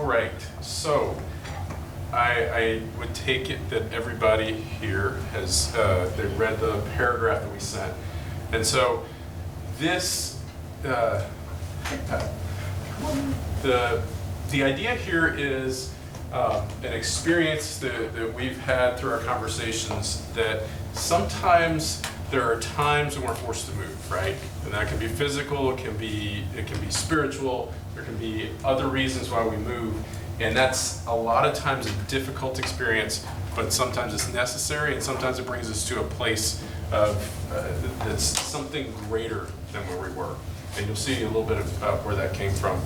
All right, so I would take it that everybody here has they read the paragraph that we sent. And so this, the idea here is an experience that we've had through our conversations, that sometimes there are times when we're forced to move, right? And that can be physical, it can be spiritual, there can be other reasons why we move. And that's a lot of times a difficult experience, but sometimes it's necessary, and sometimes it brings us to a place of that's something greater than where we were. And you'll see a little bit of where that came from.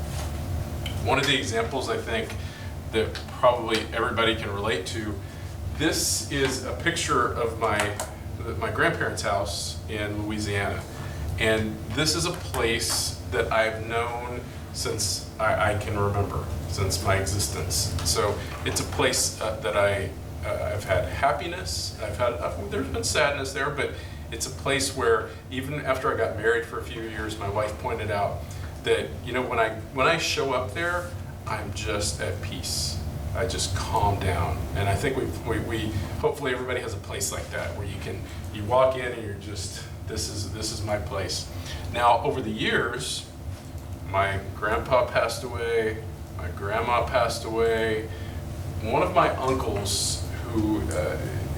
One of the examples I think that probably everybody can relate to, this is a picture of my grandparents' house in Louisiana. And this is a place that I've known since I can remember, since my existence. So it's a place that I've had happiness, there's been sadness there, but it's a place where even after I got married for a few years, my wife pointed out that, you know, when I show up there, I'm just at peace. I just calm down. And I think we hopefully everybody has a place like that where you walk in and you're just, this is my place. Now, over the years, my grandpa passed away, my grandma passed away. One of my uncles who,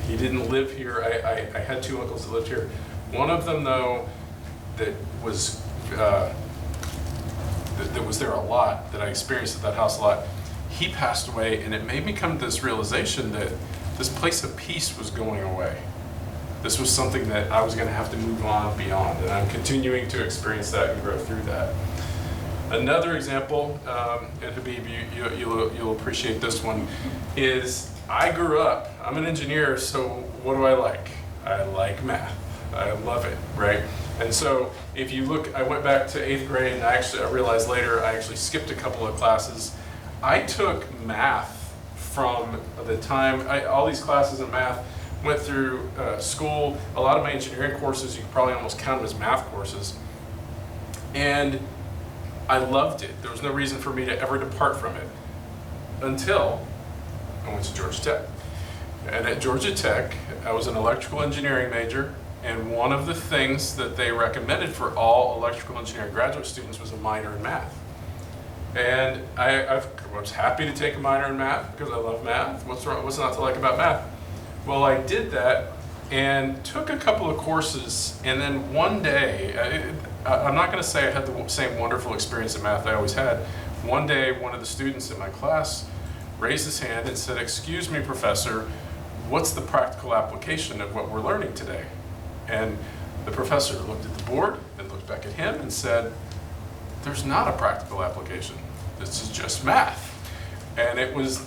he didn't live here, I had two uncles that lived here. One of them, though, that was there a lot, that I experienced at that house a lot, he passed away, and it made me come to this realization that this place of peace was going away. This was something that I was going to have to move on beyond, and I'm continuing to experience that and grow through that. Another example, and Habib, you'll appreciate this one, is I grew up, I'm an engineer, so what do I like? I like math. I love it, right? And so if you look, I went back to 8th grade, and I realized later I actually skipped a couple of classes. I took math from the time, all these classes in math, went through school. A lot of my engineering courses, you could probably almost count them as math courses. And I loved it. There was no reason for me to ever depart from it until I went to Georgia Tech. And at Georgia Tech, I was an electrical engineering major, and one of the things that they recommended for all electrical engineering graduate students was a minor in math. And I was happy to take a minor in math because I love math. What's not to like about math? Well, I did that and took a couple of courses, and then one day, I'm not going to say I had the same wonderful experience in math I always had. One day, one of the students in my class raised his hand and said, "Excuse me, professor, what's the practical application of what we're learning today?" And the professor looked at the board and looked back at him and said, "There's not a practical application. This is just math." And that was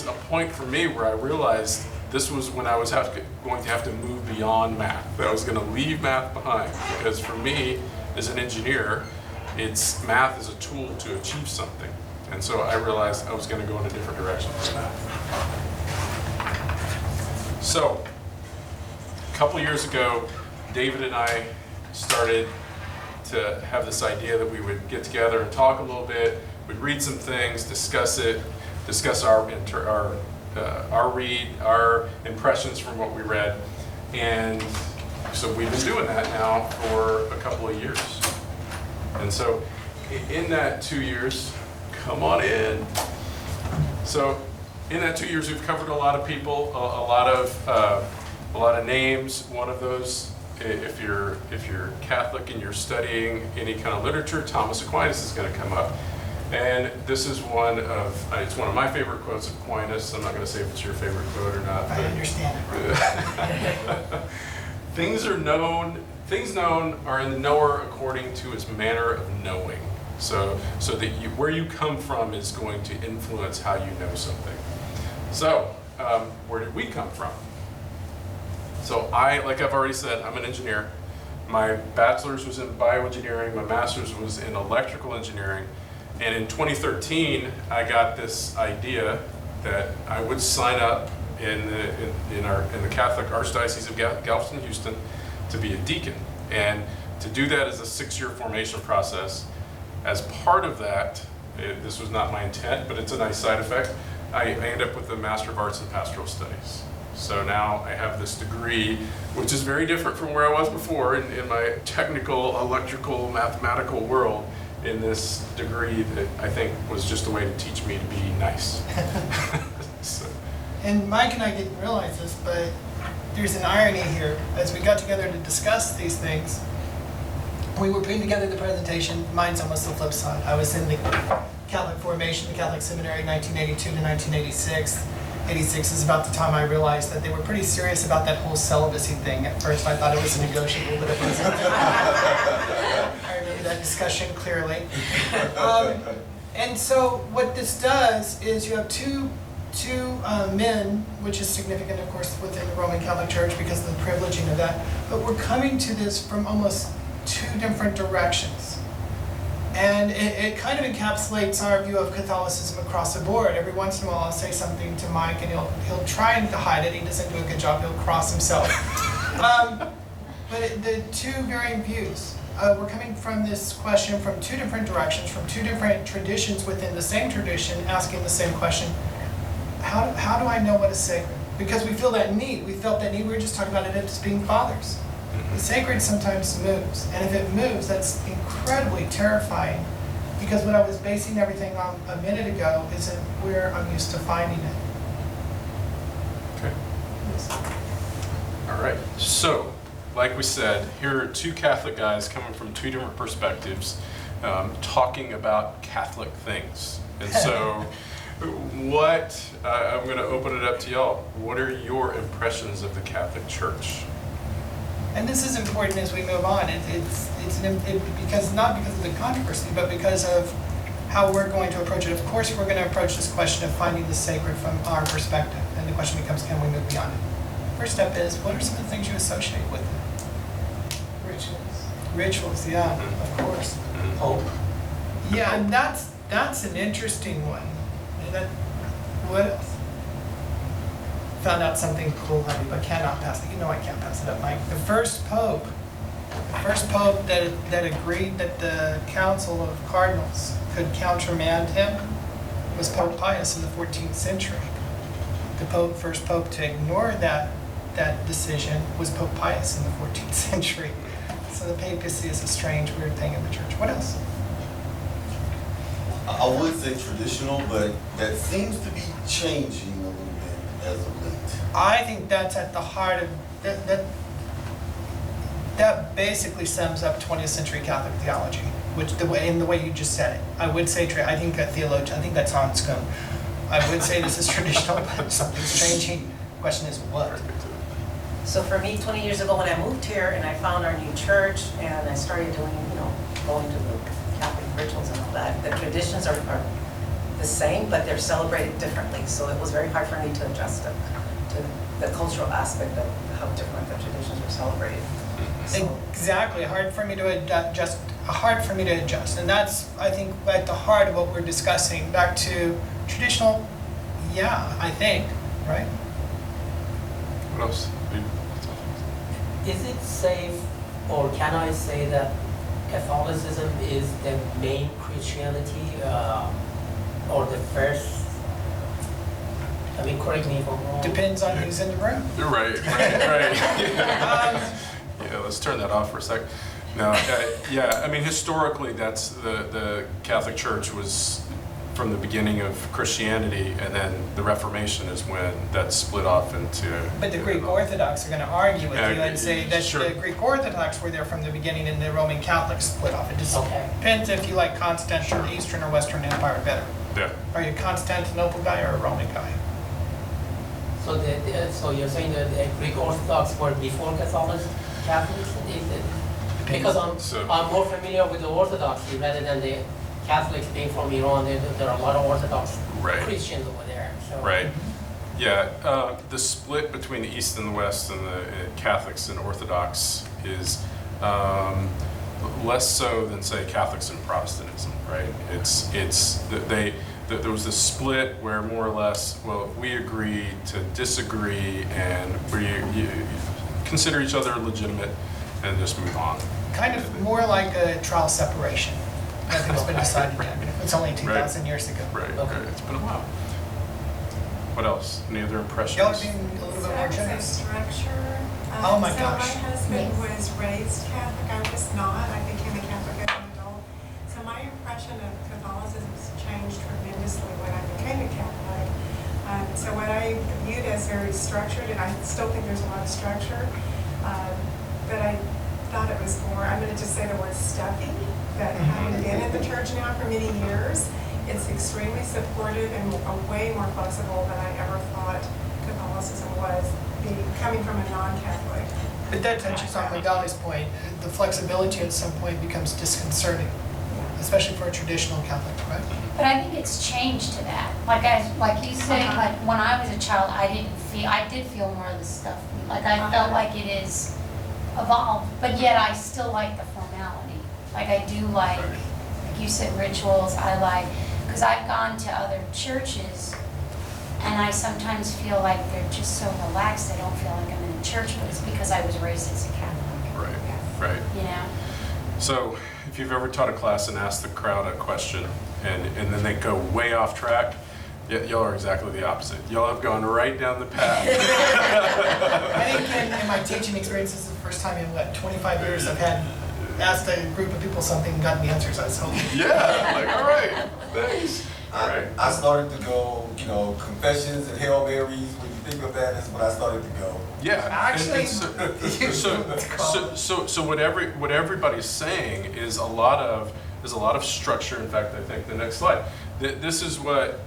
a point for me where I realized this was when I was going to have to move beyond math. That I was going to leave math behind, because for me, as an engineer, math is a tool to achieve something. And so I realized I was going to go in a different direction than that. So, a couple years ago, David and I started to have this idea that we would get together and talk a little bit. We'd read some things, discuss our read, our impressions from what we read. And so we've been doing that now for a couple of years. And so in that 2 years, come on in. So in that 2 years, we've covered a lot of people, a lot of names. One of those, if you're Catholic and you're studying any kind of literature, Thomas Aquinas is going to come up. And this is it's one of my favorite quotes of Aquinas. I'm not going to say if it's your favorite quote or not. I understand it. Things known are in the knower according to his manner of knowing. So that where you come from is going to influence how you know something. So, where did we come from? So like I've already said, I'm an engineer. My bachelor's was in bioengineering, my master's was in electrical engineering. And in 2013, I got this idea that I would sign up in the Catholic Archdiocese of Galveston, Houston, to be a deacon. And to do that is a 6-year formation process. As part of that, This was not my intent, but it's a nice side effect. I end up with a Master of Arts in Pastoral Studies. So now I have this degree, which is very different from where I was before in my technical, electrical, mathematical world, in this degree that I think was just a way to teach me to be nice. So. And Mike and I didn't realize this, but there's an irony here. As we got together to discuss these things, we were putting together the presentation. Mine's almost the flip side. I was in the Catholic formation, the Catholic Seminary, 1982 to 1986. 86 is about the time I realized that they were pretty serious about that whole celibacy thing. At first I thought it was negotiable, but it wasn't. I remember that discussion clearly. And so what this does is you have two men, which is significant, of course, within the Roman Catholic Church because of the privileging of that, but we're coming to this from almost two different directions. And it kind of encapsulates our view of Catholicism across the board. Every once in a while I'll say something to Mike and he'll try to hide it. He doesn't do a good job, he'll cross himself. But the two varying views. We're coming from this question from two different directions, from two different traditions within the same tradition, asking the same question. How do I know what is sacred? Because we feel that need. We felt that need. We were just talking about it as being fathers. The sacred sometimes moves. And if it moves, that's incredibly terrifying. Because what I was basing everything on a minute ago isn't where I'm used to finding it. Okay. All right. So, like we said, here are two Catholic guys coming from two different perspectives, talking about Catholic things. And so, I'm going to open it up to y'all. What are your impressions of the Catholic Church? And this is important as we move on. Because not because of the controversy, but because of how we're going to approach it. Of course, we're going to approach this question of finding the sacred from our perspective. And the question becomes, can we move beyond it? First step is, what are some of the things you associate with it? Rituals. Rituals, yeah, of course. Hope. Yeah, and that's an interesting one. What else? Found out something cool, honey, but cannot pass it. You know I can't pass it up, Mike. The first pope that agreed that the Council of Cardinals could countermand him was Pope Pius in the 14th century. The first pope to ignore that decision was Pope Pius in the 14th century. So the papacy is a strange, weird thing in the church. What else? I would say traditional, but that seems to be changing a little bit as of late. I think that's at the heart of that basically sums up 20th century Catholic theology, which in the way you just said it. I would say I think that theologian, I think that's on scone. I would say this is traditional, but something's changing. The question is what? So for me, 20 years ago when I moved here and I found our new church and I started doing, going to the Catholic rituals and all that, the traditions are the same, but they're celebrated differently. So it was very hard for me to adjust to the cultural aspect of how different the traditions were celebrated. So, exactly, hard for me to adjust. And that's, I think, at the heart of what we're discussing. Back to traditional, yeah, I think, right? What else? Is it safe, or can I say that Catholicism is the main Christianity, or the first? I mean, correct me if I'm wrong. Depends on who's in the room. You're right. Yeah, let's turn that off for a sec. No, yeah, I mean, historically, that's the Catholic Church was from the beginning of Christianity, and then the Reformation is when that split off into... But the Greek Orthodox are going to argue with you and say that sure. the Greek Orthodox were there from the beginning and the Roman Catholics split off. It just depends if you like Constantinople, Eastern or Western Empire better. Yeah. Are you a Constantinople guy or a Roman guy? So you're saying that the Greek Orthodox were before Catholics? Because I'm more familiar with the Orthodoxy rather than the Catholics being from Iran. There are a lot of Orthodox Christians over there. So. Right. Yeah. The split between the East and the West and the Catholics and Orthodox is less so than, say, Catholics and Protestantism. Right. There was this split where more or less, well, we agree to disagree and we consider each other legitimate and just move on. Kind of more like a trial separation. Nothing's been decided yet. It's only 2,000 years ago. Right, Okay. right, it's been a while. What else? Any other impressions? Y'all are being a little bit So I more was a generous. structure. Oh my So gosh. my husband Yes. was raised Catholic, I was not, I became a Catholic as an adult. So my impression of Catholicism has changed tremendously when I became a Catholic. So what I viewed as very structured, and I still think there's a lot of structure, but I thought it was more, I'm gonna just say the word stuffy, that having been in the church now for many years, it's extremely supportive and way more flexible than I ever thought Catholicism was, coming from a non-Catholic. But that touches on Magali's point. The flexibility at some point becomes disconcerting, especially for a traditional Catholic, right? But I think it's changed to that. Like you say, like when I was a child, I did feel more of the stuff. Like I felt like it is evolved, but yet I still like the formality. Like I do like you said, rituals. I like, because I've gone to other churches and I sometimes feel like they're just so relaxed. I don't feel like I'm in a church, but it's because I was raised as a Catholic. Right, right. You know? So if you've ever taught a class and asked the crowd a question and then they go way off track, y'all are exactly the opposite. Y'all have gone right down the path. I think in my teaching experience, this is the first time in, 25 years I've had asked a group of people something and gotten the answers I was hoping. Yeah, like, all right, thanks. All right. I started to go, confessions and Hail Marys. When you think of that, that's when I started to go. Yeah. Actually, So what everybody's saying is a lot of structure. In fact, I think the next slide. This is what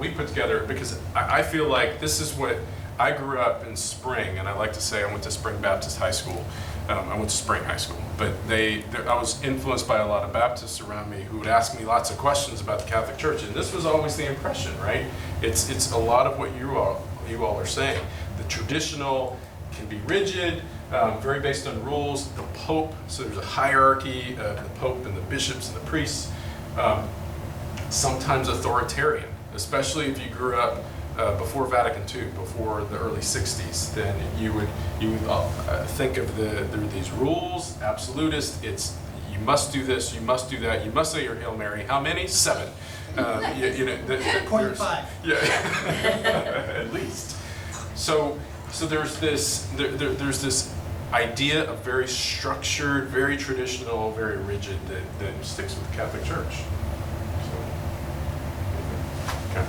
we put together, because I feel like this is what I grew up in Spring, and I like to say I went to Spring Baptist High School. I went to Spring High School, but I was influenced by a lot of Baptists around me who would ask me lots of questions about the Catholic Church, and this was always the impression, right? It's a lot of what you all are saying. The traditional can be rigid, very based on rules. The Pope, so there's a hierarchy of the Pope and the bishops and the priests. Sometimes authoritarian, especially if you grew up before Vatican II, before the early 60s, then you would think of there are these rules, absolutist. It's you must do this, you must do that, you must say your Hail Mary. How many? 7. 0.5. Yeah, at least. So there's this idea of very structured, very traditional, very rigid that sticks with the Catholic Church. Okay.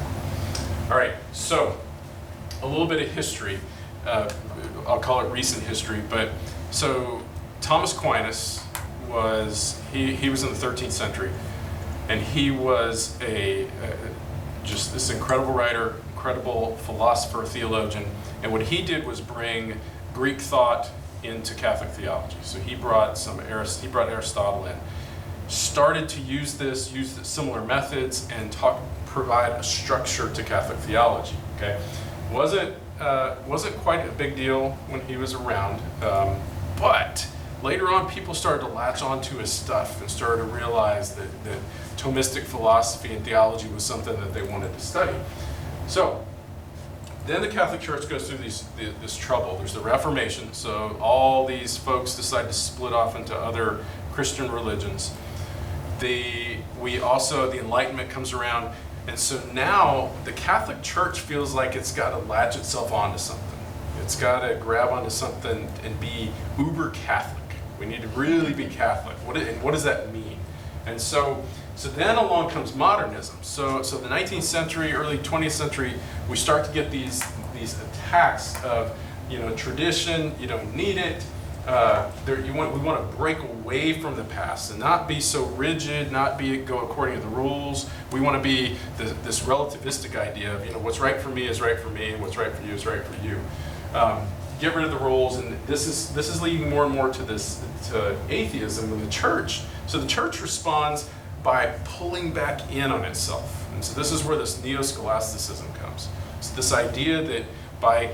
All right, so a little bit of history. I'll call it recent history, but so Thomas Aquinas he was in the 13th century, and he was just this incredible writer, incredible philosopher, theologian, and what he did was bring Greek thought into Catholic theology. So he brought Aristotle in, started to use similar methods and provide a structure to Catholic theology. Okay, wasn't quite a big deal when he was around, but later on people started to latch onto his stuff and started to realize that Thomistic philosophy and theology was something that they wanted to study. So then the Catholic Church goes through this trouble. There's the Reformation, so all these folks decide to split off into other Christian religions. The Enlightenment comes around, and so now the Catholic Church feels like it's got to latch itself onto something. It's got to grab onto something and be uber Catholic. We need to really be Catholic. What does that mean? And so then along comes modernism. So the 19th century, early 20th century, we start to get these attacks of tradition. You don't need it. We want to break away from the past and not be so rigid, go according to the rules. We want to be this relativistic idea of what's right for me is right for me, and what's right for you is right for you. Get rid of the rules, and this is leading more and more to atheism in the church. So the church responds by pulling back in on itself, and so this is where this neo-scholasticism comes. It's this idea that by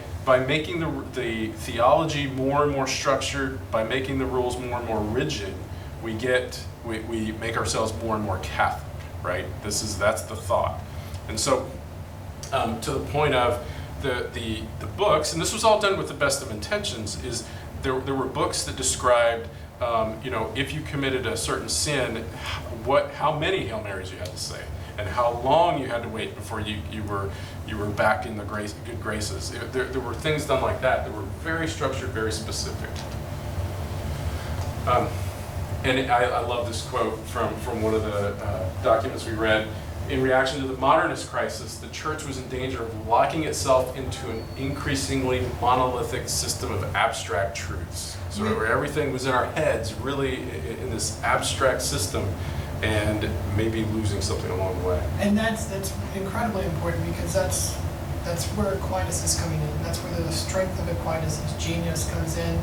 making the theology more and more structured, by making the rules more and more rigid, we make ourselves more and more Catholic, right? That's the thought. And so to the point of the books, and this was all done with the best of intentions, is there were books that described if you committed a certain sin, how many Hail Marys you had to say, and how long you had to wait before you were back in the good graces. There were things done like that were very structured, very specific. And I love this quote from one of the documents we read. In reaction to the modernist crisis, the church was in danger of locking itself into an increasingly monolithic system of abstract truths. So where everything was in our heads, really in this abstract system, and maybe losing something along the way. And that's incredibly important, because that's where Aquinas is coming in. That's where the strength of Aquinas' genius comes in.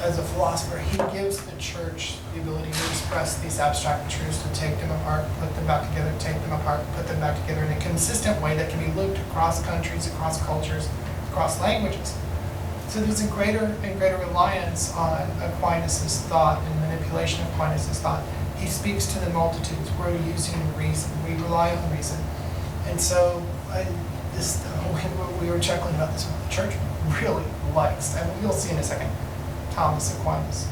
As a philosopher, he gives the church the ability to express these abstract truths, to take them apart, put them back together, take them apart, put them back together in a consistent way that can be looped across countries, across cultures, across languages. So there's a greater and greater reliance on Aquinas' thought and manipulation of Aquinas' thought. He speaks to the multitudes. We're using reason. We rely on reason. And so we were chuckling about this one. The church really likes, and we'll see in a second, Thomas Aquinas.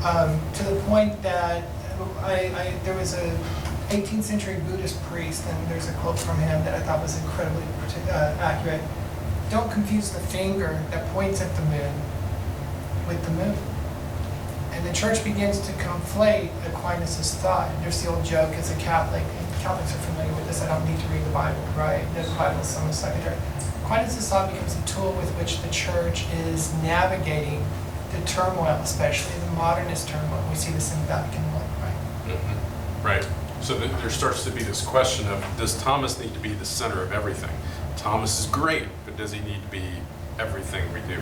To the point that there was a 18th century Buddhist priest, and there's a quote from him that I thought was incredibly accurate. Don't confuse the finger that points at the moon with the moon. And the church begins to conflate Aquinas' thought. There's the old joke as a Catholic, and Catholics are familiar with this, I don't need to read the Bible, right? The Bible is almost secondary. Aquinas' thought becomes a tool with which the church is navigating the turmoil, especially the modernist turmoil. We see this in Vatican I, right? Mm-hmm. Right. So there starts to be this question of, does Thomas need to be the center of everything? Thomas is great, but does he need to be everything we do?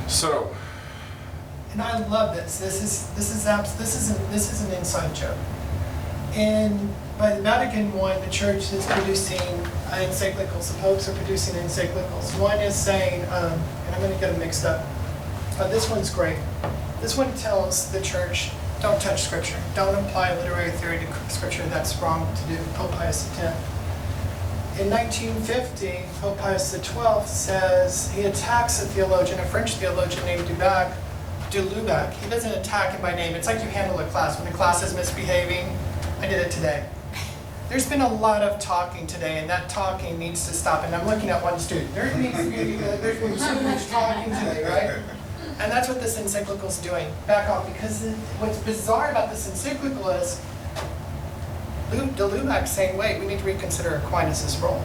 So. And I love this. This is an inside joke. And by the Vatican I, the church is producing encyclicals. The popes are producing encyclicals. One is saying, and I'm going to get them mixed up, but this one's great. This one tells the church, don't touch Scripture. Don't apply literary theory to Scripture. That's wrong to do. Pope Pius X. In 1950, Pope Pius XII says, he attacks a theologian, a French theologian named de Lubac. He doesn't attack him by name. It's like you handle a class. When a class is misbehaving, I did it today. There's been a lot of talking today, and that talking needs to stop. And I'm looking at one student. There's been so much talking today, right? And that's what this encyclical is doing. Back off, because what's bizarre about this encyclical is de Lubac saying, wait, we need to reconsider Aquinas' role.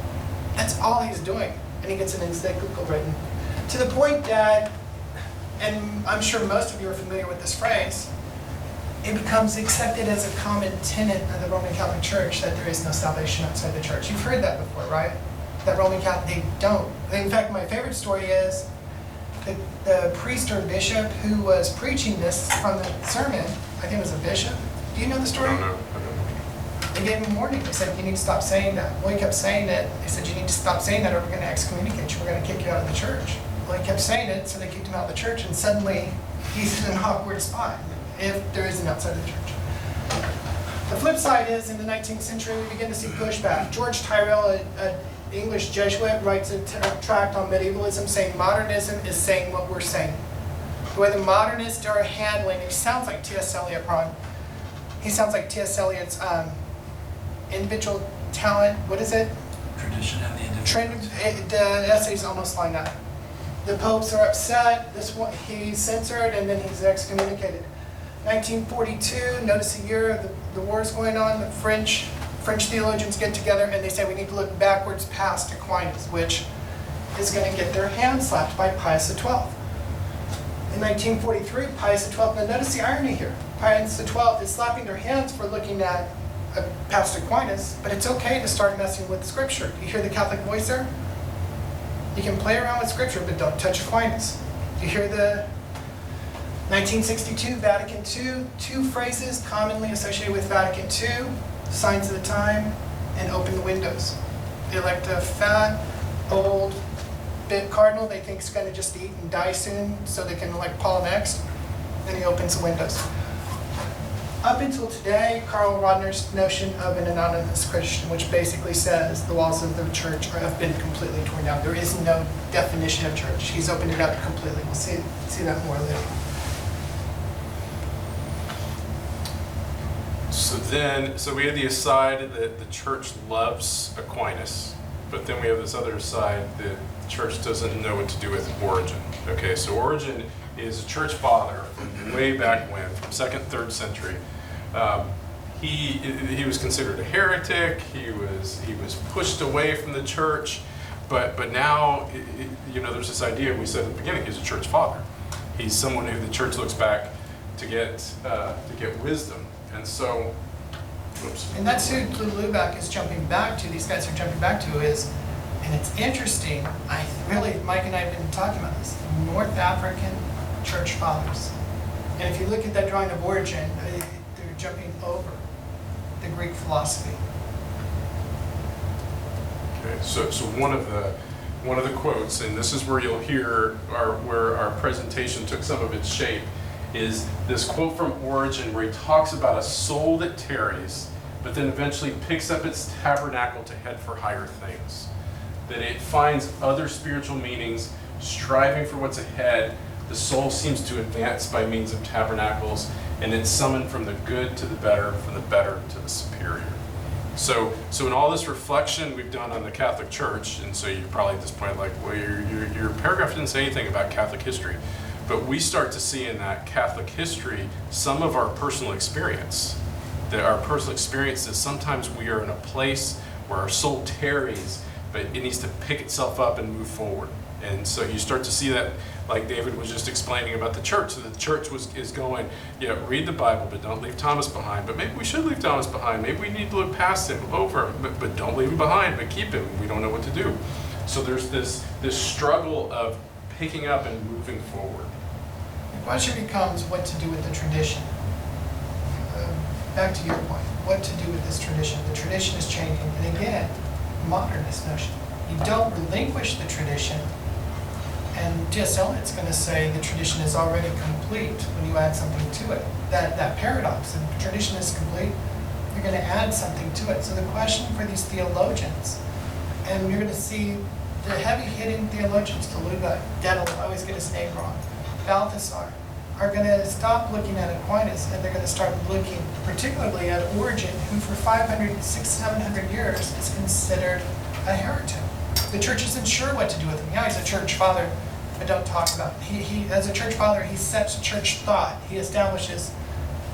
That's all he's doing. And he gets an encyclical written. To the point that, and I'm sure most of you are familiar with this phrase, it becomes accepted as a common tenet of the Roman Catholic Church that there is no salvation outside the church. You've heard that before, right? That Roman Catholic, they don't. In fact, my favorite story is the priest or bishop who was preaching this from the sermon, I think it was a bishop. Do you know the story? I don't know. They gave him a warning. They said, you need to stop saying that. Well, he kept saying it. They said, you need to stop saying that or we're going to excommunicate you. We're going to kick you out of the church. Well, he kept saying it, so they kicked him out of the church, and suddenly he's in an awkward spot if there is an outside of the church. The flip side is, in the 19th century, we begin to see pushback. George Tyrrell, an English Jesuit, writes a tract on medievalism saying modernism is saying what we're saying. The way the modernists are handling, he sounds like T.S. Eliot, Ron. He sounds like T.S. Eliot's individual talent, what is it? Tradition and the individual. The essay's almost like that. The popes are upset, he's censored, and then he's excommunicated. 1942, notice the year the war's going on, the French theologians get together and they say we need to look backwards past Aquinas, which is going to get their hand slapped by Pius XII. In 1943, Pius XII, now notice the irony here, Pius XII is slapping their hands for looking at past Aquinas, but it's okay to start messing with Scripture. You hear the Catholic voice there? You can play around with Scripture, but don't touch Aquinas. You hear the 1962 Vatican II, two phrases commonly associated with Vatican II, signs of the time, and open the windows. They elect a fat, old cardinal they think is going to just eat and die soon, so they can elect Paul next. Then he opens the windows. Up until today, Krall Rodner's notion of an anonymous Christian, which basically says the walls of the church have been completely torn down. There is no definition of church. He's opened it up completely. We'll see that more later. So we have the aside that the church loves Aquinas, but then we have this other side that the church doesn't know what to do with Origen. Okay, so Origen is a church father from way back when, from 2nd, 3rd century. He was considered a heretic. He was pushed away from the church, but now there's this idea we said at the beginning. He's a church father. He's someone who the church looks back to get wisdom, and so. Oops. And that's who Lubac is jumping back to. These guys are jumping back to is, and it's interesting. Mike and I have been talking about this. North African church fathers, and if you look at that drawing of Origen, they're jumping over the Greek philosophy. Okay, so one of the quotes, and this is where you'll hear where our presentation took some of its shape, is this quote from Origen where he talks about a soul that tarries, but then eventually picks up its tabernacle to head for higher things. That it finds other spiritual meanings, striving for what's ahead. The soul seems to advance by means of tabernacles, and it's summoned from the good to the better, from the better to the superior. So in all this reflection we've done on the Catholic Church, and so you're probably at this point like, well, your paragraph didn't say anything about Catholic history. But we start to see in that Catholic history some of our personal experience. That our personal experience is sometimes we are in a place where our soul tarries, but it needs to pick itself up and move forward. And so you start to see that, like David was just explaining about the church. So the church is going, read the Bible, but don't leave Thomas behind. But maybe we should leave Thomas behind. Maybe we need to look past him, over him, but don't leave him behind, but keep him. We don't know what to do. So there's this struggle of picking up and moving forward. The question becomes what to do with the tradition. Back to your point, what to do with this tradition. The tradition is changing, and again, modernist notion. You don't relinquish the tradition, and DSL it's going to say the tradition is already complete when you add something to it. That paradox, the tradition is complete, you're going to add something to it. So the question for these theologians, and you're going to see the heavy-hitting theologians, Deluga, Dedel, I always get his name wrong, Balthasar, are going to stop looking at Aquinas, and they're going to start looking particularly at Origen, who for 500, 600, 700 years is considered a heretic. The church isn't sure what to do with him. Yeah, he's a church father, but don't talk about him. He as a church father, he sets church thought. He establishes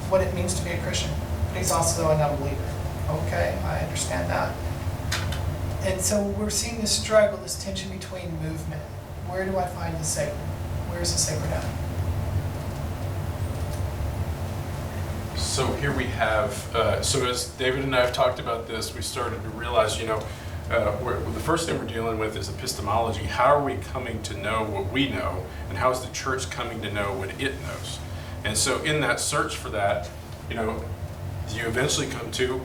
what it means to be a Christian, but he's also an unbeliever. Okay, I understand that. And so we're seeing this struggle, this tension between movement. Where do I find the sacred? Where's the sacred at? So here we have, so as David and I have talked about this, we started to realize, the first thing we're dealing with is epistemology. How are we coming to know what we know, and how is the church coming to know what it knows? And so in that search for that, you eventually come to,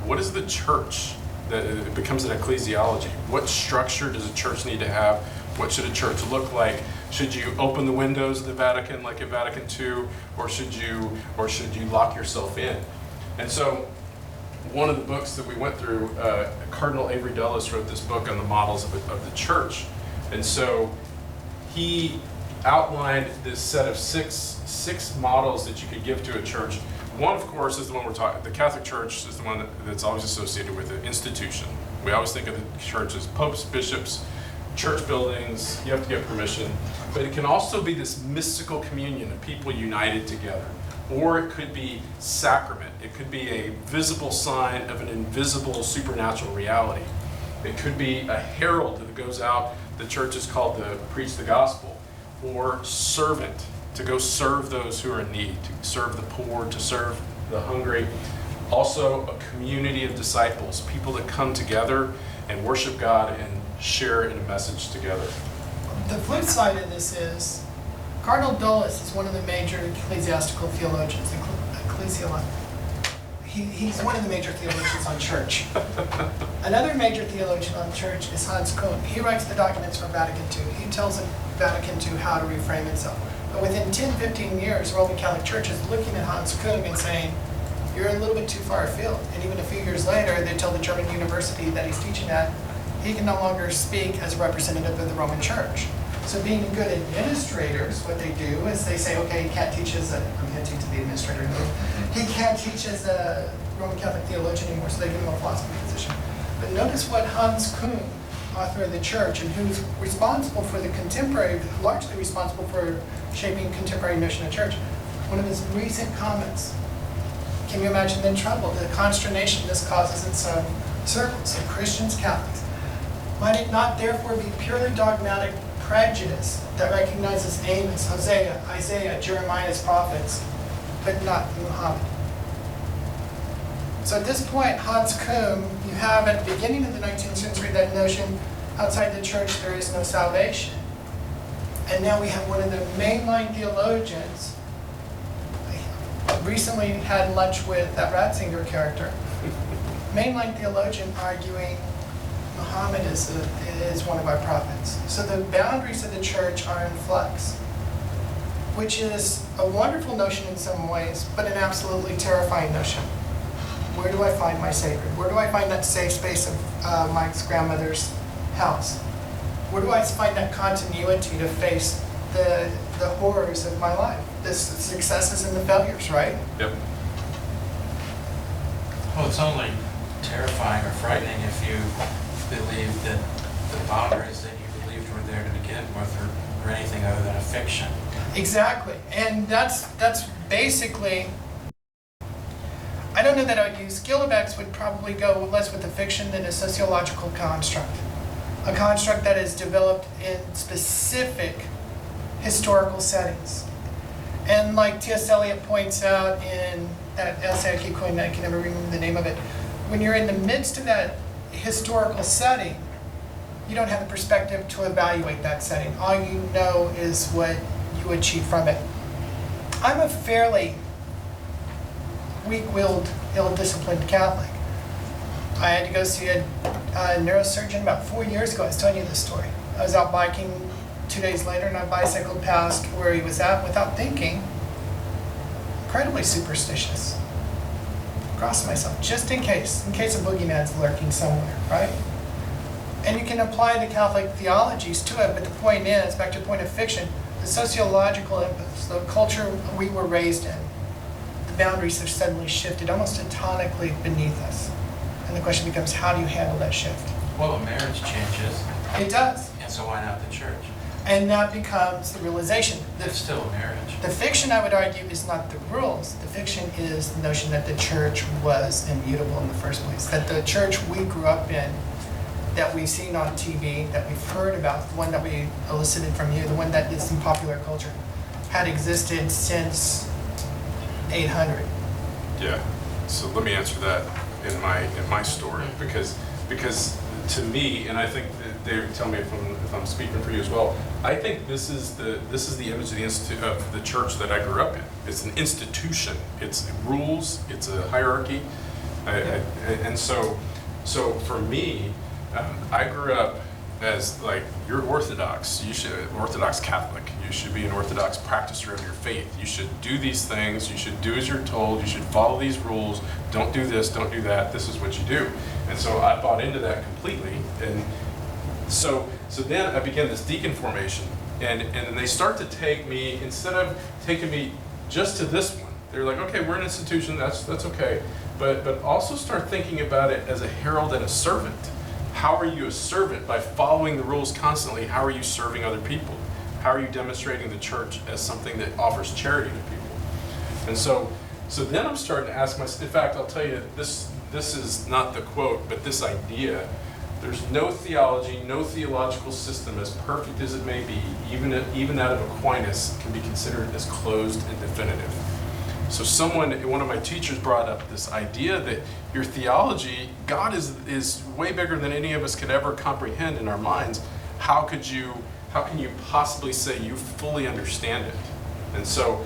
what is the church? That it becomes an ecclesiology. What structure does a church need to have? What should a church look like? Should you open the windows of the Vatican like at Vatican II, or should you lock yourself in? And so one of the books that we went through, Cardinal Avery Dulles wrote this book on the models of the church. And so he outlined this set of six models that you could give to a church. One, of course, is the one we're talking. The Catholic Church is the one that's always associated with an institution. We always think of the church as popes, bishops, church buildings. You have to get permission. But it can also be this mystical communion of people united together. Or it could be sacrament. It could be a visible sign of an invisible supernatural reality. It could be a herald that goes out. The church is called to preach the gospel. Or servant, to go serve those who are in need, to serve the poor, to serve the hungry. Also a community of disciples, people that come together and worship God and share in a message together. The flip side of this is, Cardinal Dulles is one of the major ecclesiastical theologians, ecclesiologist. He's one of the major theologians on church. Another major theologian on church is Hans Kuhn. He writes the documents for Vatican II. He tells Vatican II how to reframe itself. But within 10, 15 years, Roman Catholic Church is looking at Hans Kuhn and saying, you're a little bit too far afield. And even a few years later, they tell the German university that he's teaching at, he can no longer speak as a representative of the Roman Church. So being good administrators, what they do is they say, okay, he can't teach as I'm hinting to the administrator, he can't teach as a Roman Catholic theologian anymore, so they give him a philosophy position. But notice what Hans Kuhn, author of the Church, and who's responsible for the contemporary, largely responsible for shaping contemporary notion of church, one of his recent comments. Can you imagine the trouble, the consternation this causes in some circles of Christians, Catholics? Might it not therefore be purely dogmatic prejudice that recognizes Amos, Hosea, Isaiah, Jeremiah as prophets, but not Muhammad? So at this point, Hans Kuhn, you have at the beginning of the 19th century that notion, outside the church there is no salvation. And now we have one of the mainline theologians. I recently had lunch with that Ratzinger character. Mainline theologian arguing Muhammad is one of our prophets. So the boundaries of the church are in flux, which is a wonderful notion in some ways, but an absolutely terrifying notion. Where do I find my sacred? Where do I find that safe space of my grandmother's house? Where do I find that continuity to face the horrors of my life? The successes and the failures, right? Yep. Well, it's only terrifying or frightening if you believe that the boundaries that you believed were there to begin with are anything other than a fiction. Exactly. And that's basically, I don't know that I would use, Gillibeck's would probably go less with a fiction than a sociological construct. A construct that is developed in specific historical settings. And like T.S. Eliot points out in that essay, I keep quoting that, I can never remember the name of it, when you're in the midst of that historical setting, you don't have the perspective to evaluate that setting. All you know is what you achieve from it. I'm a fairly weak-willed, ill-disciplined Catholic. I had to go see a neurosurgeon about 4 years ago. I was telling you this story. I was out biking 2 days later and I bicycled past where he was at without thinking. Incredibly superstitious. Crossed myself, just in case a boogeyman's lurking somewhere, right? And you can apply the Catholic theologies to it, but the point is, back to the point of fiction, the sociological inputs, the culture we were raised in, the boundaries have suddenly shifted almost tectonically beneath us. And the question becomes, how do you handle that shift? Well, a marriage changes, It does. and so why not the church? And that becomes the realization. It's still a marriage. The fiction, I would argue, is not the rules. The fiction is the notion that the church was immutable in the first place. That the church we grew up in, that we've seen on TV, that we've heard about, the one that we elicited from you, the one that is in popular culture, had existed since 800. Yeah. So let me answer that in my story, because to me, and I think that they tell me if I'm speaking for you as well, I think this is the image of the church that I grew up in. It's an institution. It's rules. It's a hierarchy, and so for me, I grew up as like, you're Orthodox. You should Orthodox Catholic. You should be an Orthodox practicer of your faith. You should do these things. You should do as you're told. You should follow these rules. Don't do this. Don't do that. This is what you do. And so I bought into that completely. And so then I began this deacon formation, and they start to take me, instead of taking me just to this one, they're like, okay, we're an institution. That's okay, but also start thinking about it as a herald and a servant. How are you a servant? By following the rules constantly, how are you serving other people? How are you demonstrating the church as something that offers charity to people? And so then I'm starting to ask myself, in fact, I'll tell you, this is not the quote, but this idea, there's no theology, no theological system, as perfect as it may be, even that of Aquinas, can be considered as closed and definitive. So one of my teachers brought up this idea that your theology, God is way bigger than any of us could ever comprehend in our minds. How can you possibly say you fully understand it? And so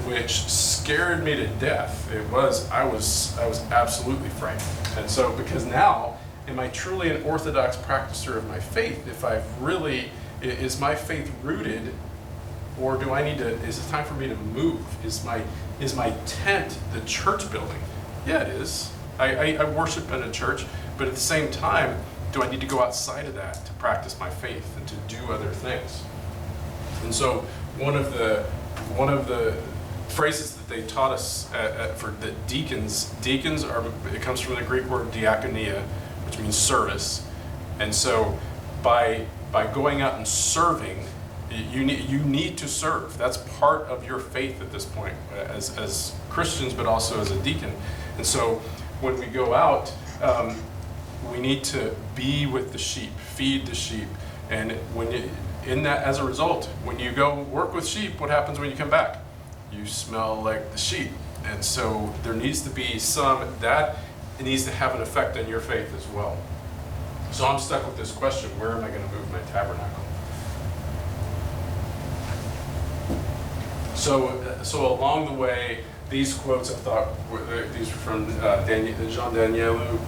which scared me to death. I was absolutely frightened. And so, because now, am I truly an Orthodox practicer of my faith? Is my faith rooted, or is it time for me to move? Is my tent the church building? Yeah, it is. I worship in a church, but at the same time, do I need to go outside of that to practice my faith and to do other things? And so one of the phrases that they taught us for the deacons are, it comes from the Greek word diakonia, which means service. And so by going out and serving, you need to serve. That's part of your faith at this point as Christians, but also as a deacon. And so when we go out, we need to be with the sheep, feed the sheep. And as a result, when you go work with sheep, what happens when you come back? You smell like the sheep. And so there needs to be it needs to have an effect on your faith as well. So I'm stuck with this question: where am I going to move my tabernacle? So along the way, these quotes I thought these were from Jean Danielou.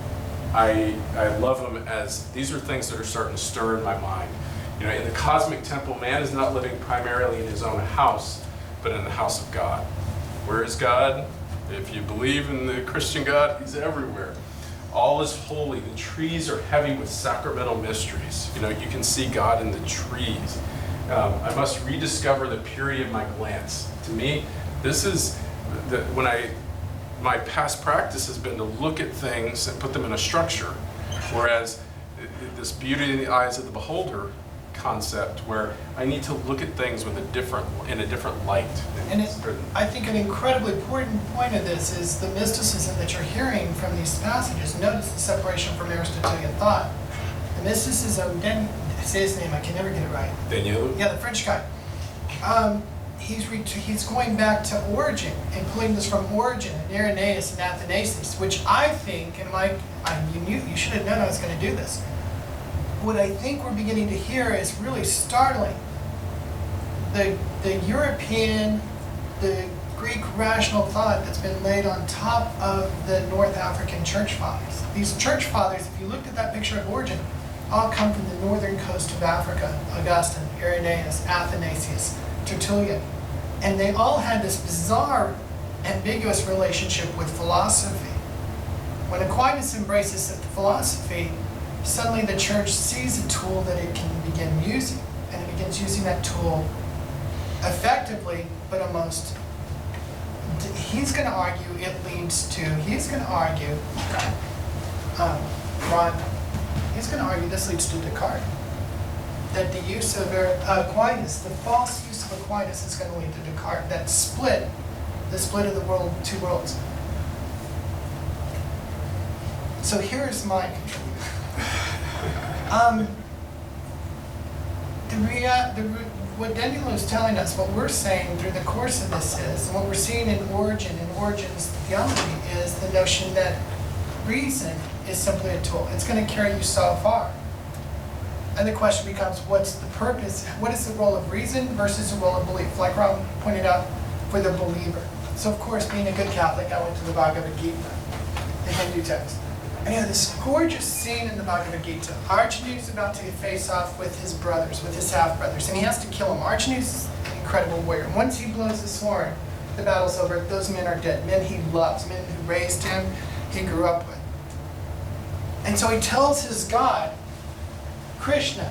I love them as these are things that are starting to stir in my mind. You know, in the cosmic temple, man is not living primarily in his own house, but in the house of God. Where is God? If you believe in the Christian God, he's everywhere. All is holy. The trees are heavy with sacramental mysteries. You know, you can see God in the trees. I must rediscover the purity of my glance. To me, this is my past practice has been to look at things and put them in a structure, whereas this beauty in the eyes of the beholder concept, where I need to look at things in a different light. And I think an incredibly important point of this is the mysticism that you're hearing from these passages. Notice the separation from Aristotelian thought. The mysticism, say his name, I can never get it right. Daniel? Yeah, the French guy. He's going back to Origen and pulling this from Origen and Irenaeus and Athanasius, which I think, and you should have known I was going to do this. What I think we're beginning to hear is really startling. The European, the Greek rational thought that's been laid on top of the North African church fathers. These church fathers, if you looked at that picture of Origen, all come from the northern coast of Africa. Augustine, Irenaeus, Athanasius, Tertullian. And they all had this bizarre, ambiguous relationship with philosophy. When Aquinas embraces philosophy, suddenly the church sees a tool that it can begin using, and it begins using that tool effectively, but almost, he's going to argue, this leads to Descartes. That the use of Aquinas, the false use of Aquinas is going to lead to Descartes, that the split of the world, two worlds. So here's my what Daniel is telling us, what we're saying through the course of this is, and what we're seeing in Origen's theology is the notion that reason is simply a tool. It's going to carry you so far. And the question becomes, what's the purpose? What is the role of reason versus the role of belief? Like Ron pointed out, for the believer. So of course, being a good Catholic, I went to the Bhagavad Gita, the Hindu text. And you have this gorgeous scene in the Bhagavad Gita. Arjuna is about to face off with his brothers, with his half-brothers, and he has to kill them. Arjuna is an incredible warrior. And once he blows the sword, the battle's over. Those men are dead. Men he loves, men who raised him, he grew up with. And so he tells his God, Krishna,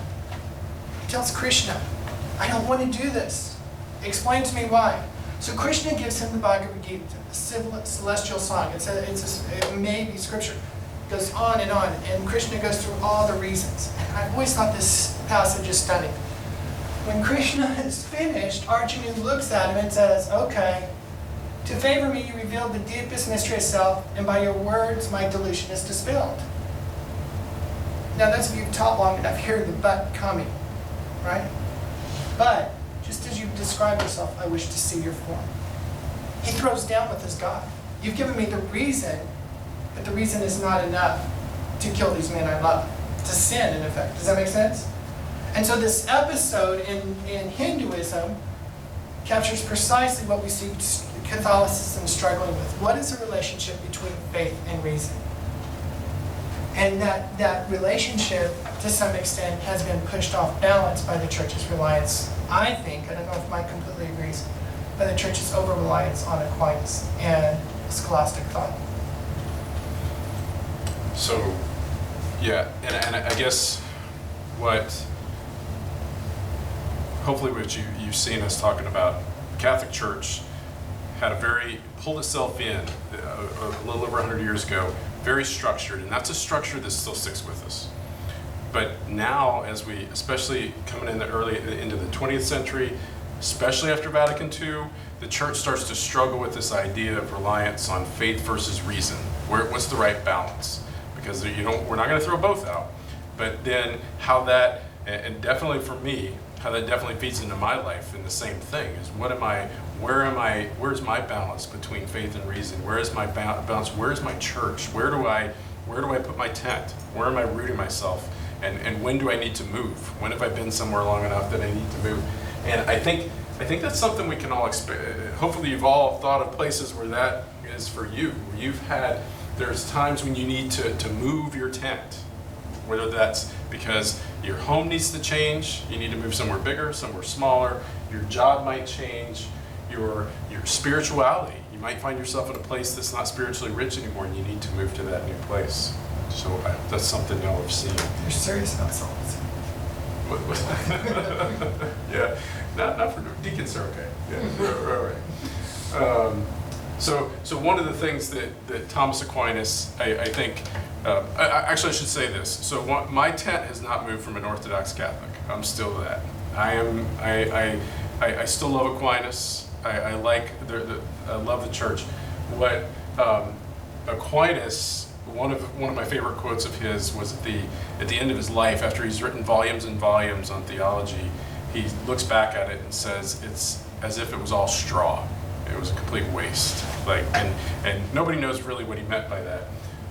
I don't want to do this. Explain to me why. So Krishna gives him the Bhagavad Gita, a celestial song. It may be scripture. It goes on, and Krishna goes through all the reasons. And I've always thought this passage is stunning. When Krishna is finished, Arjuna looks at him and says, okay, to favor me, you revealed the deepest mystery of self, and by your words, my delusion is dispelled. Now, those of you who've taught long enough hear the but coming, right? But, just as you've described yourself, I wish to see your form. He throws down with his God. You've given me the reason, but the reason is not enough to kill these men I love. To sin, in effect. Does that make sense? And so this episode in Hinduism captures precisely what we see Catholicism struggling with. What is the relationship between faith and reason? And that relationship, to some extent, has been pushed off balance by the church's reliance, I think, I don't know if Mike completely agrees, by the church's over-reliance on Aquinas and scholastic thought. So Yeah, and I guess hopefully what you've seen us talking about, the Catholic Church pulled itself in a little over 100 years ago, very structured, and that's a structure that still sticks with us. But now, as we, especially coming in into the 20th century, especially after Vatican II, the church starts to struggle with this idea of reliance on faith versus reason. What's the right balance? Because we're not going to throw both out. But then how that, and definitely for me, how that definitely feeds into my life in the same thing is where's my balance between faith and reason? Where is my balance? Where's my church? Where do I put my tent? Where am I rooting myself? And when do I need to move? When have I been somewhere long enough that I need to move? And I think that's something we can all hopefully you've all thought of places where that is for you. Where there's times when you need to move your tent, whether that's because your home needs to change, you need to move somewhere bigger, somewhere smaller, your job might change, your spirituality. You might find yourself in a place that's not spiritually rich anymore and you need to move to that new place. So that's something y'all have seen. You're serious about souls. Yeah, not for deacons are okay. Yeah, right. So one of the things that Thomas Aquinas, I think, actually I should say this. So my tent has not moved from an Orthodox Catholic. I'm still that. I still love Aquinas. I love the church. What Aquinas, one of my favorite quotes of his was at the end of his life, after he's written volumes and volumes on theology, he looks back at it and says it's as if it was all straw. It was a complete waste. And nobody knows really what he meant by that.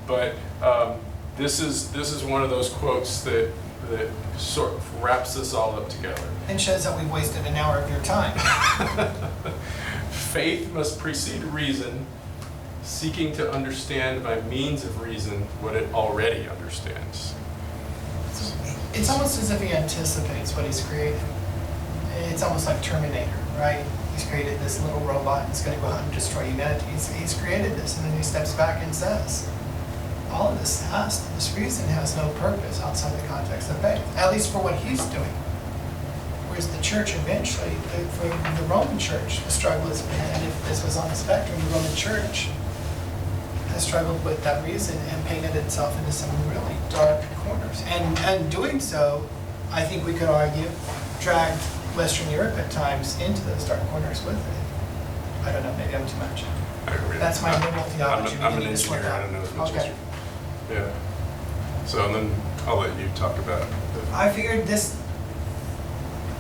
But this is one of those quotes that sort of wraps this all up together. And shows that we've wasted an hour of your time. Faith must precede reason, seeking to understand by means of reason what it already understands. It's almost as if he anticipates what he's created. It's almost like Terminator, right? He's created this little robot that's going to go out and destroy humanity. He's created this, and then he steps back and says, all of this reason has no purpose outside the context of faith, at least for what he's doing. Whereas the church eventually, for the Roman church, the struggle has been, and if this was on the spectrum, the Roman church has struggled with that reason and painted itself into some really dark corners. And doing so, I think we could argue, dragged Western Europe at times into those dark corners with it. I don't know, maybe I'm too much. That's my liberal theology. I'm an engineer, I don't know as much as you. Yeah. So, and then I'll let you talk about it. I figured this,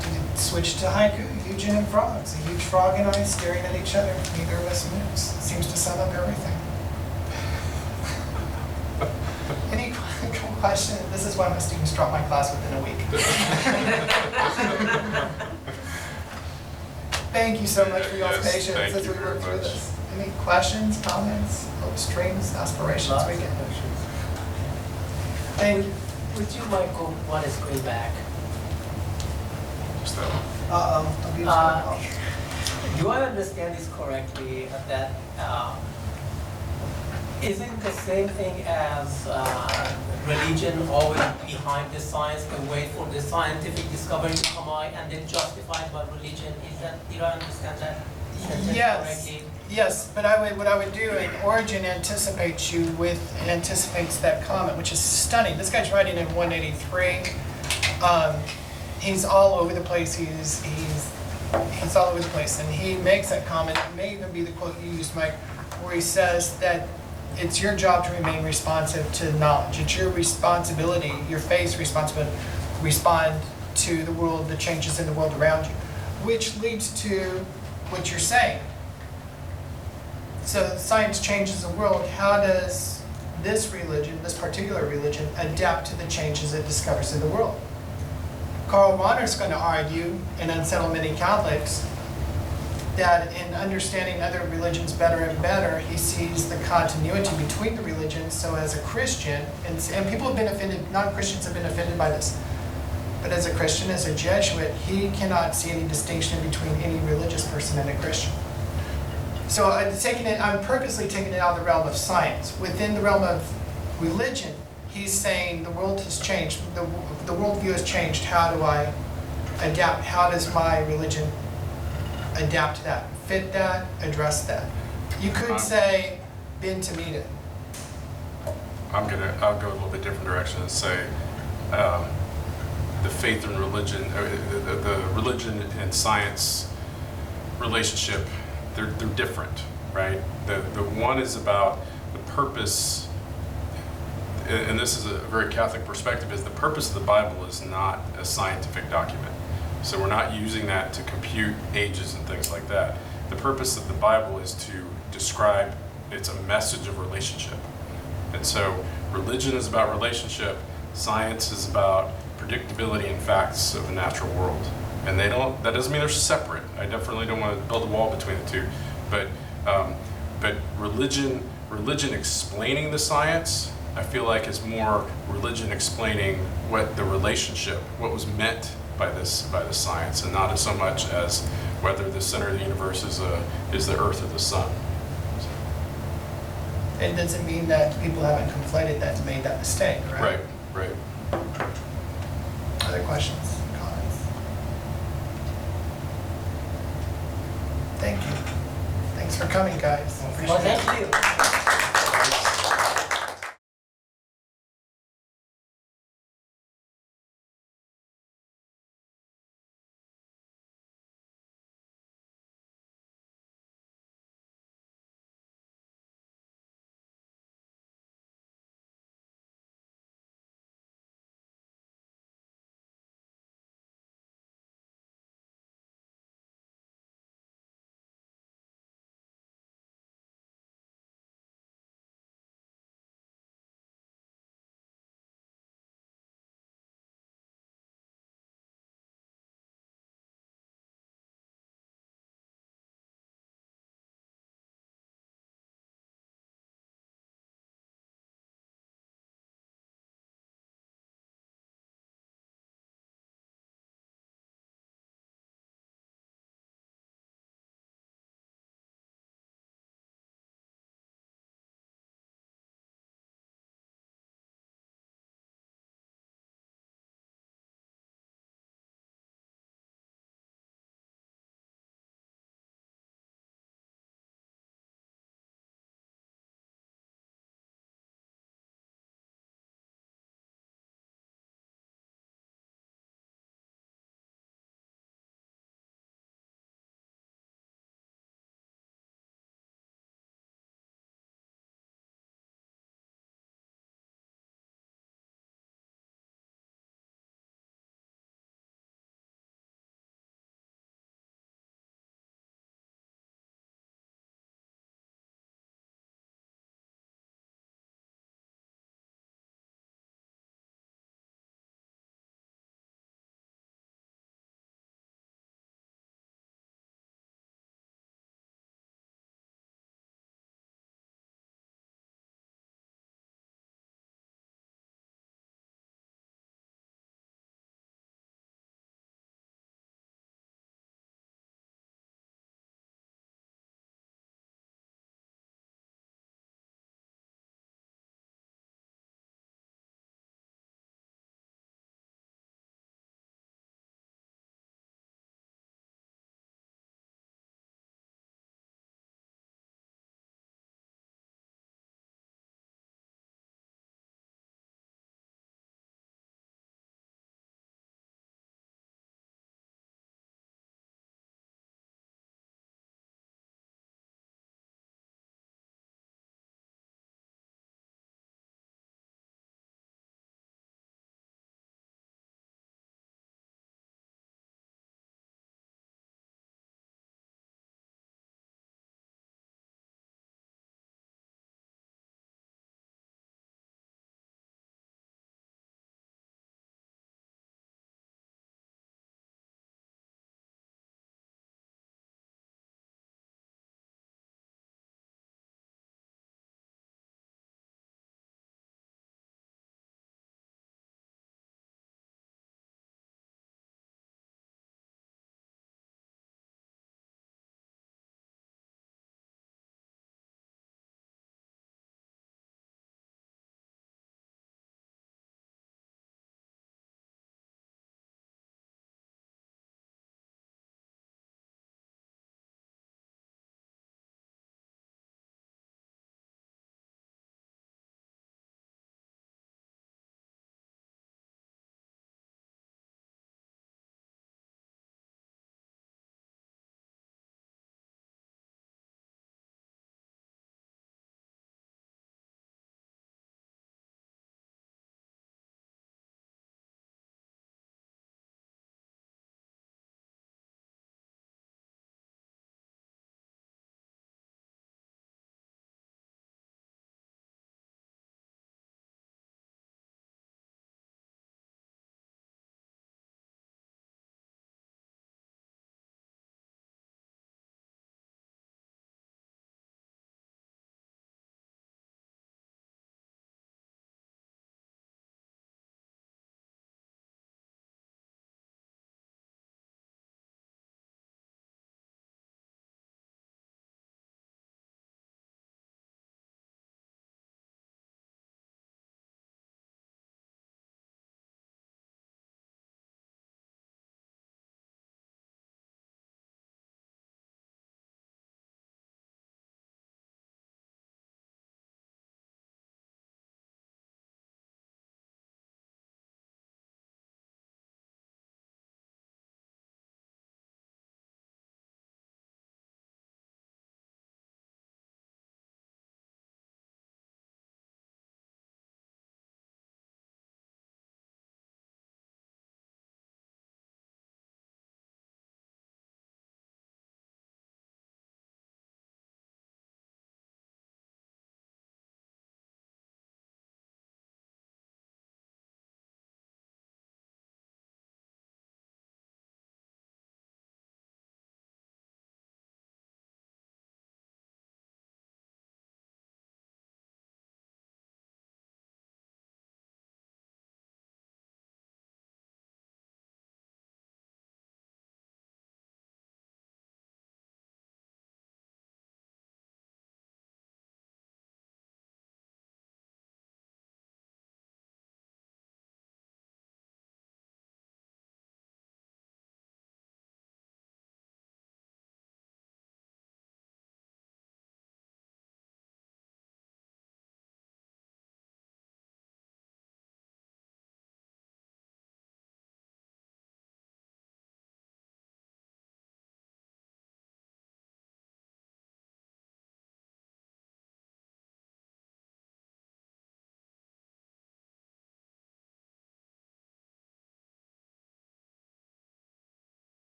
to switch to haiku, Eugen and frogs. A huge frog and I staring at each other, neither of us moves. Seems to sum up everything. Any question? This is why my students drop my class within a week. Thank you so much for y'all's Yes, patience thank as you we very work through much. this. Any questions, comments, hopes, dreams, aspirations we can? Thank you. Would you mind go one screen back? Just that one. I'll be Do I understand this correctly that is it the same thing as religion always behind the science and wait for the scientific discovery to come out and then justified by religion? Did I understand that sentence correctly? Yes, but what I would do, and Origin anticipates that comment, which is stunning. This guy's writing in 183. He's all over the place. He's all over the place, and he makes that comment. It may even be the quote you used, Mike, where he says that it's your job to remain responsive to knowledge. It's your responsibility, your faith's responsibility, to respond to the world, the changes in the world around you, which leads to what you're saying. So science changes the world. How does this religion, this particular religion, adapt to the changes it discovers in the world? Karl Rahner's going to argue, and unsettle many Catholics, that in understanding other religions better and better, he sees the continuity between the religions. So as a Christian, and people have been offended, non-Christians have been offended by this, but as a Christian, as a Jesuit, he cannot see any distinction between any religious person and a Christian. So I'm purposely taking it out of the realm of science. Within the realm of religion, he's saying the world has changed, the worldview has changed, how do I adapt? How does my religion adapt to that, fit that, address that? You could say, been to meet it. I'll go a little bit different direction and say, the faith and religion, the religion and science relationship, they're different, right? The one is about the purpose, and this is a very Catholic perspective, is the purpose of the Bible is not a scientific document. So we're not using that to compute ages and things like that. The purpose of the Bible is to describe, it's a message of relationship. And so religion is about relationship, science is about predictability and facts of the natural world. And that doesn't mean they're separate. I definitely don't want to build a wall between the two. But religion explaining the science, I feel like is more religion explaining what the relationship, what was meant by this science, and not so much as whether the center of the universe is the Earth or the sun. It doesn't mean that people haven't conflated that and made that mistake, right? Right. Other questions, comments? Thank you. Thanks for coming, guys. Well, thank you.